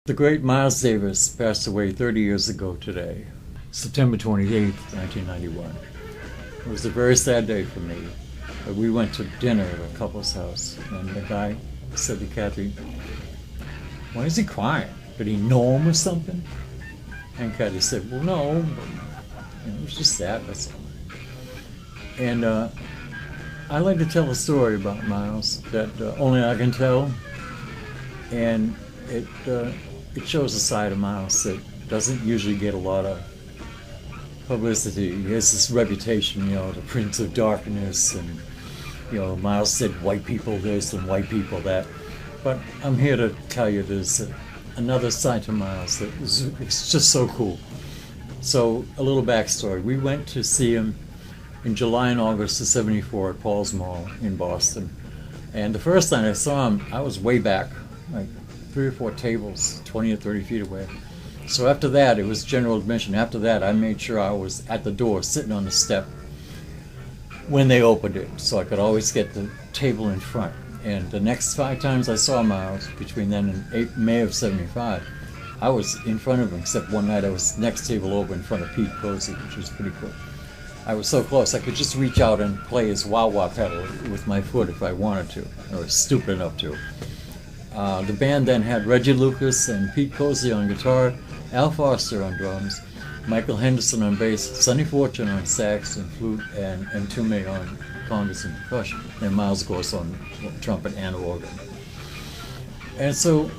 The great Miles Davis passed away 30 years ago today, September 28th, 1991. It was a very sad day for me. We went to dinner at a couple's house, and the guy said to Kathy, "Why is he crying? Did he know him or something?" And Kathy said, "Well, no, but, it was just sad, that's all." And I like to tell a story about Miles that only I can tell, and it shows a side of Miles that doesn't usually get a lot of publicity. He has this reputation, the Prince of Darkness, and Miles said white people this and white people that. But I'm here to tell you there's another side to Miles that it's just so cool. So a little backstory. We went to see him in July and August of '74 at Paul's Mall in Boston. And the first time I saw him, I was way back, like 3 or 4 tables, 20 or 30 feet away. So after that, it was general admission. After that, I made sure I was at the door, sitting on the step when they opened it, so I could always get the table in front. And the next 5 times I saw Miles, between then and May of '75, I was in front of him, except one night I was next table over in front of Pete Cosey, which was pretty cool. I was so close, I could just reach out and play his wah-wah pedal with my foot if I wanted to, or was stupid enough to. The band then had Reggie Lucas and Pete Cosey on guitar, Al Foster on drums, Michael Henderson on bass, Sonny Fortune on sax and flute, and Tume on congas and percussion, and Miles, of course, on trumpet and organ. And so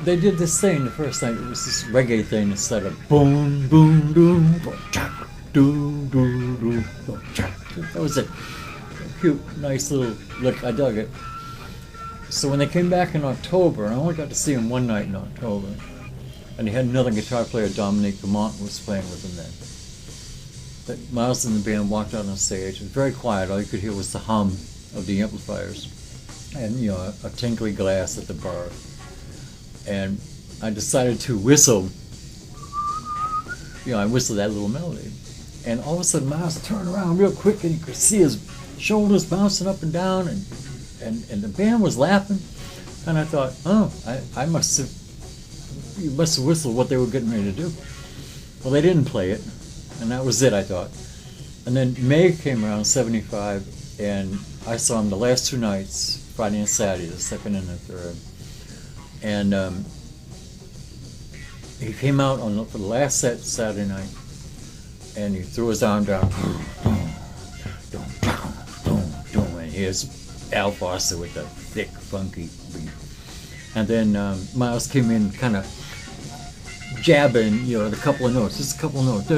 they did this thing the first night. It was this reggae thing instead of boom, boom, boom, chak, doo, doo, doo, chak. That was a cute, nice little lick. I dug it. So when they came back in October, I only got to see him one night in October, and he had another guitar player, Dominique Dumont, was playing with him then. But Miles and the band walked out on stage. It was very quiet. All you could hear was the hum of the amplifiers and a tinkly glass at the bar. And I decided to whistle. I whistled that little melody. And all of a sudden, Miles turned around real quick, and you could see his shoulders bouncing up and down, and the band was laughing, and I thought, you must have whistled what they were getting ready to do. Well, they didn't play it, and that was it, I thought. And then May came around, '75, and I saw him the last 2 nights, Friday and Saturday, the second and the third. And he came out for the last set Saturday night, and he threw his arm down, and here's Al Foster with a thick, funky beat. And then Miles came in kind of jabbing, the couple of notes, just a couple of notes.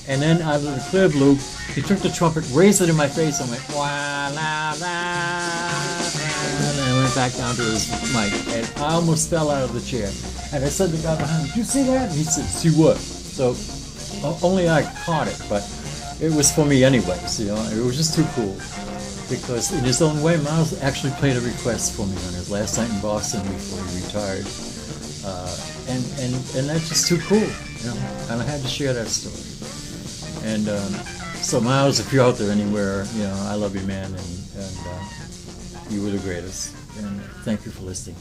And then out of the clear blue, he took the trumpet, raised it in my face, and went, wah, la, la, and I went back down to his mic, and I almost fell out of the chair. And I said to the guy behind me, "Did you see that?" And he said, "See what?" So only I caught it, but it was for me anyways, It was just too cool. Because in his own way, Miles actually played a request for me on his last night in Boston before he retired. And that's just too cool, And I had to share that story. And so Miles, if you're out there anywhere, I love you, man, and you were the greatest. And thank you for listening.